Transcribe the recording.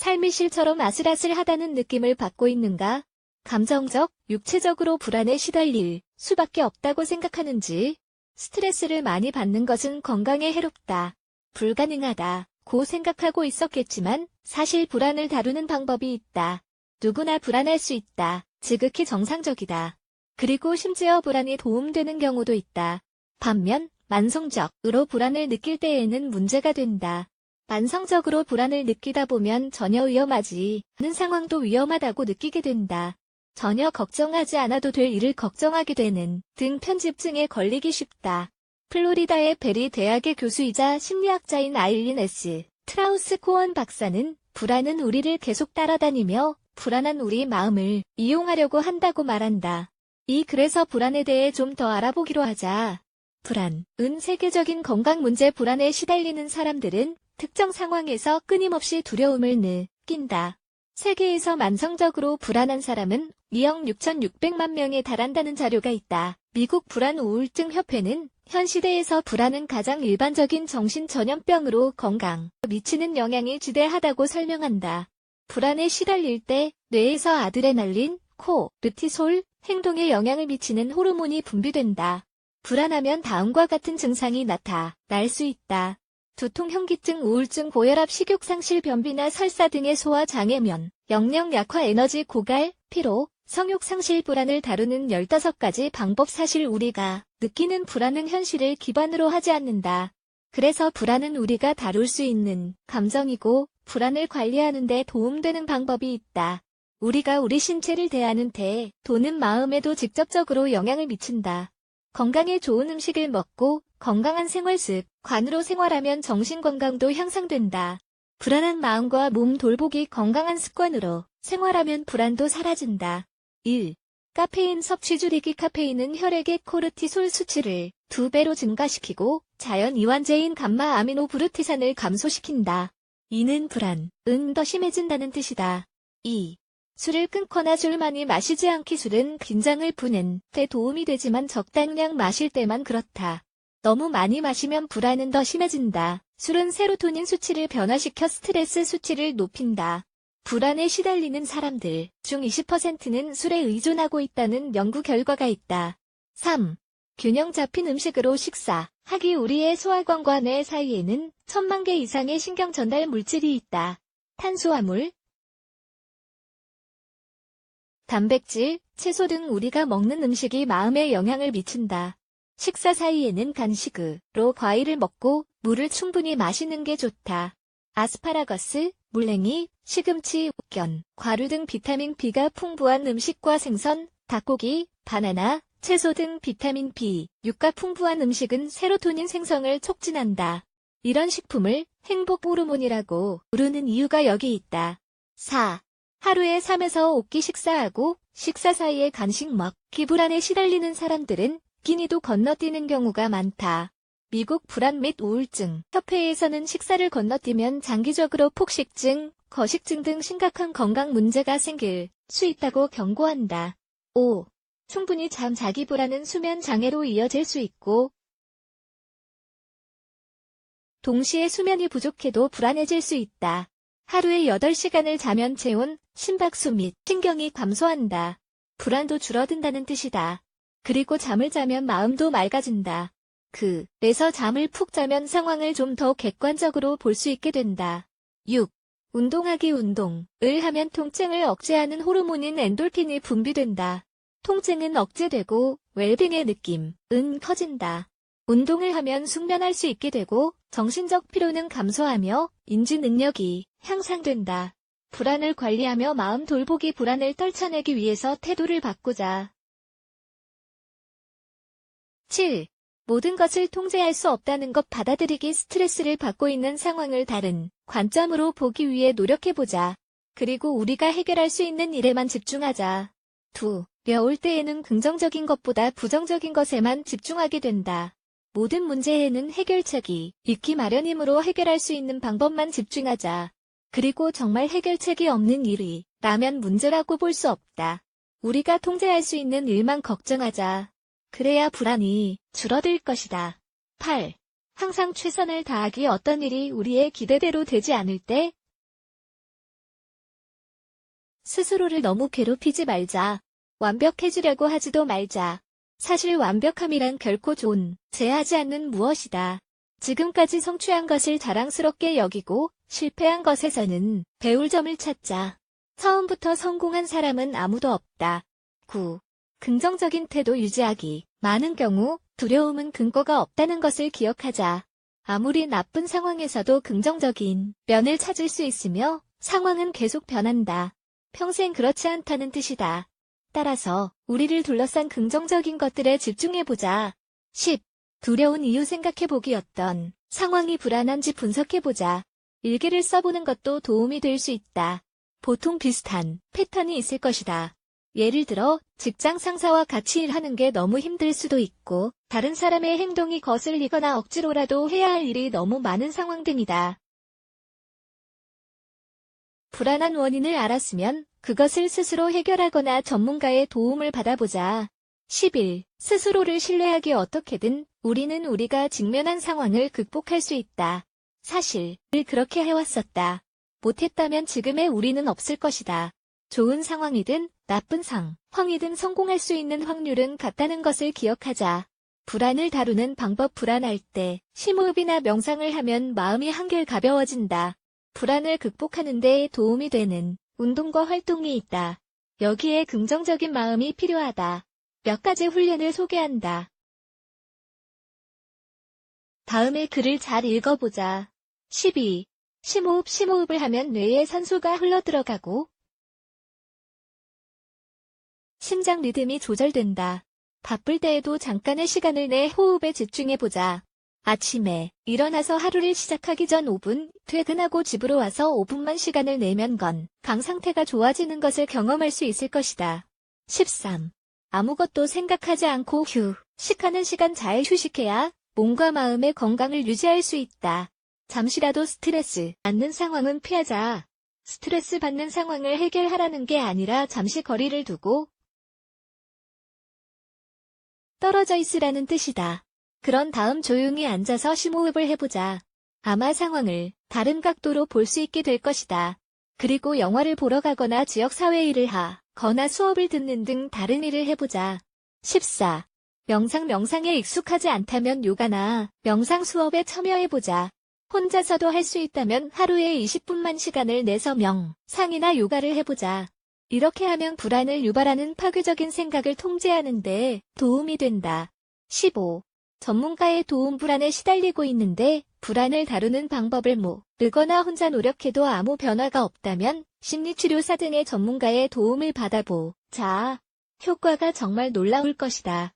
삶이 실처럼 아슬아슬하다는 느낌을 받고 있는가? 감정적, 육체적으로 불안에 시달릴 수밖에 없다고 생각하는지? 스트레스를 많이 받는 것은 건강에 해롭다. 불가능하다. 고 생각하고 있었겠지만 사실 불안을 다루는 방법이 있다. 누구나 불안할 수 있다. 지극히 정상적이다. 그리고 심지어 불안이 도움되는 경우도 있다. 반면 만성적으로 불안을 느낄 때에는 문제가 된다. 만성적으로 불안을 느끼다 보면 전혀 위험하지 않은 상황도 위험하다고 느끼게 된다. 전혀 걱정하지 않아도 될 일을 걱정하게 되는 등 편집증에 걸리기 쉽다. 플로리다의 베리 대학의 교수이자 심리학자인 아일린 S. 트라우스 코언 박사는 불안은 우리를 계속 따라다니며 불안한 우리 마음을 이용하려고 한다고 말한다. 이 글에서 불안에 대해 좀 더 알아보기로 하자. 불안은 세계적인 건강 문제 불안에 시달리는 사람들은 특정 상황에서 끊임없이 두려움을 느낀다. 세계에서 만성적으로 불안한 사람은 2억 6,600만 명에 달한다는 자료가 있다. 미국 불안 우울증 협회는 현 시대에서 불안은 가장 일반적인 정신전염병으로 건강에 미치는 영향이 지대하다고 설명한다. 불안에 시달릴 때 뇌에서 아드레날린, 코르티솔, 행동에 영향을 미치는 호르몬이 분비된다. 불안하면 다음과 같은 증상이 나타날 수 있다. 두통, 현기증, 우울증, 고혈압, 식욕 상실, 변비나 설사 등의 소화 장애면, 영양 약화, 에너지 고갈, 피로, 성욕 상실. 불안을 다루는 15가지 방법. 사실 우리가 느끼는 불안은 현실을 기반으로 하지 않는다. 그래서 불안은 우리가 다룰 수 있는 감정이고 불안을 관리하는 데 도움되는 방법이 있다. 우리가 우리 신체를 대하는 태도는 마음에도 직접적으로 영향을 미친다. 건강에 좋은 음식을 먹고 건강한 생활 습관으로 생활하면 정신건강도 향상된다. 불안한 마음과 몸 돌보기 건강한 습관으로 생활하면 불안도 사라진다. 1. 카페인 섭취 줄이기. 카페인은 혈액의 코르티솔 수치를 2배로 증가시키고 자연 이완제인 감마 아미노부르티산을 감소시킨다. 이는 불안은 더 심해진다는 뜻이다. 2. 술을 끊거나 술 많이 마시지 않기. 술은 긴장을 푸는 데 도움이 되지만 적당량 마실 때만 그렇다. 너무 많이 마시면 불안은 더 심해진다. 술은 세로토닌 수치를 변화시켜 스트레스 수치를 높인다. 불안에 시달리는 사람들 중 20%는 술에 의존하고 있다는 연구 결과가 있다. 3. 균형 잡힌 음식으로 식사하기. 우리의 소화관과 뇌 사이에는 1000만 개 이상의 신경 전달 물질이 있다. 탄수화물, 단백질, 채소 등 우리가 먹는 음식이 마음에 영향을 미친다. 식사 사이에는 간식으로 과일을 먹고 물을 충분히 마시는 게 좋다. 아스파라거스, 물냉이, 시금치, 옥견, 과류 등 비타민 B가 풍부한 음식과 생선, 닭고기, 바나나, 채소 등 비타민 B6가 풍부한 음식은 세로토닌 생성을 촉진한다. 이런 식품을 행복 호르몬이라고 부르는 이유가 여기 있다. 4. 하루에 3에서 5끼 식사하고 식사 사이에 간식 먹기. 불안에 시달리는 사람들은 끼니도 건너뛰는 경우가 많다. 미국 불안 및 우울증 협회에서는 식사를 건너뛰면 장기적으로 폭식증, 거식증 등 심각한 건강 문제가 생길 수 있다고 경고한다. 5. 충분히 자기. 불안은 수면 장애로 이어질 수 있고 동시에 수면이 부족해도 불안해질 수 있다. 하루에 8시간을 자면 체온, 심박수 및 신경이 감소한다. 불안도 줄어든다는 뜻이다. 그리고 잠을 자면 마음도 맑아진다. 그래서 잠을 푹 자면 상황을 좀 더 객관적으로 볼 수 있게 된다. 6. 운동하기. 운동을 하면 통증을 억제하는 호르몬인 엔돌핀이 분비된다. 통증은 억제되고 웰빙의 느낌은 커진다. 운동을 하면 숙면할 수 있게 되고 정신적 피로는 감소하며 인지 능력이 향상된다. 불안을 관리하며 마음 돌보기. 불안을 떨쳐내기 위해서 태도를 바꾸자. 7. 모든 것을 통제할 수 없다는 것 받아들이기. 스트레스를 받고 있는 상황을 다른 관점으로 보기 위해 노력해보자. 그리고 우리가 해결할 수 있는 일에만 집중하자. 두려울 때에는 긍정적인 것보다 부정적인 것에만 집중하게 된다. 모든 문제에는 해결책이 있기 마련이므로 해결할 수 있는 방법만 집중하자. 그리고 정말 해결책이 없는 일이라면 문제라고 볼 수 없다. 우리가 통제할 수 있는 일만 걱정하자. 그래야 불안이 줄어들 것이다. 8. 항상 최선을 다하기. 어떤 일이 우리의 기대대로 되지 않을 때 스스로를 너무 괴롭히지 말자. 완벽해지려고 하지도 말자. 사실 완벽함이란 결코 존재하지 않는 무엇이다. 지금까지 성취한 것을 자랑스럽게 여기고 실패한 것에서는 배울 점을 찾자. 처음부터 성공한 사람은 아무도 없다. 9. 긍정적인 태도 유지하기. 많은 경우 두려움은 근거가 없다는 것을 기억하자. 아무리 나쁜 상황에서도 긍정적인 면을 찾을 수 있으며 상황은 계속 변한다. 평생 그렇지 않다는 뜻이다. 따라서 우리를 둘러싼 긍정적인 것들에 집중해보자. 10. 두려운 이유 생각해보기. 어떤 상황이 불안한지 분석해보자. 일기를 써보는 것도 도움이 될 수 있다. 보통 비슷한 패턴이 있을 것이다. 예를 들어 직장 상사와 같이 일하는 게 너무 힘들 수도 있고 다른 사람의 행동이 거슬리거나 억지로라도 해야 할 일이 너무 많은 상황 등이다. 불안한 원인을 알았으면 그것을 스스로 해결하거나 전문가의 도움을 받아보자. 11. 스스로를 신뢰하기. 어떻게든 우리는 우리가 직면한 상황을 극복할 수 있다. 사실 늘 그렇게 해왔었다. 못했다면 지금의 우리는 없을 것이다. 좋은 상황이든 나쁜 상황이든 성공할 수 있는 확률은 같다는 것을 기억하자. 불안을 다루는 방법. 불안할 때 심호흡이나 명상을 하면 마음이 한결 가벼워진다. 불안을 극복하는 데 도움이 되는 운동과 활동이 있다. 여기에 긍정적인 마음이 필요하다. 몇 가지 훈련을 소개한다. 다음의 글을 잘 읽어보자. 12. 심호흡을 하면 뇌에 산소가 흘러들어가고 심장 리듬이 조절된다. 바쁠 때에도 잠깐의 시간을 내 호흡에 집중해보자. 아침에 일어나서 하루를 시작하기 전 5분, 퇴근하고 집으로 와서 5분만 시간을 내면 건강 상태가 좋아지는 것을 경험할 수 있을 것이다. 13. 아무것도 생각하지 않고 휴식하는 시간. 잘 휴식해야 몸과 마음의 건강을 유지할 수 있다. 잠시라도 스트레스 받는 상황은 피하자. 스트레스 받는 상황을 해결하라는 게 아니라 잠시 거리를 두고 떨어져 있으라는 뜻이다. 그런 다음 조용히 앉아서 심호흡을 해보자. 아마 상황을 다른 각도로 볼 수 있게 될 것이다. 그리고 영화를 보러 가거나 지역사회 일을 하거나 수업을 듣는 등 다른 일을 해보자. 14. 명상에 익숙하지 않다면 요가나 명상 수업에 참여해보자. 혼자서도 할 수 있다면 하루에 20분만 시간을 내서 명상이나 요가를 해보자. 이렇게 하면 불안을 유발하는 파괴적인 생각을 통제하는 데 도움이 된다. 15. 전문가의 도움. 불안에 시달리고 있는데 불안을 다루는 방법을 모르거나 혼자 노력해도 아무 변화가 없다면 심리치료사 등의 전문가의 도움을 받아보자. 효과가 정말 놀라울 것이다.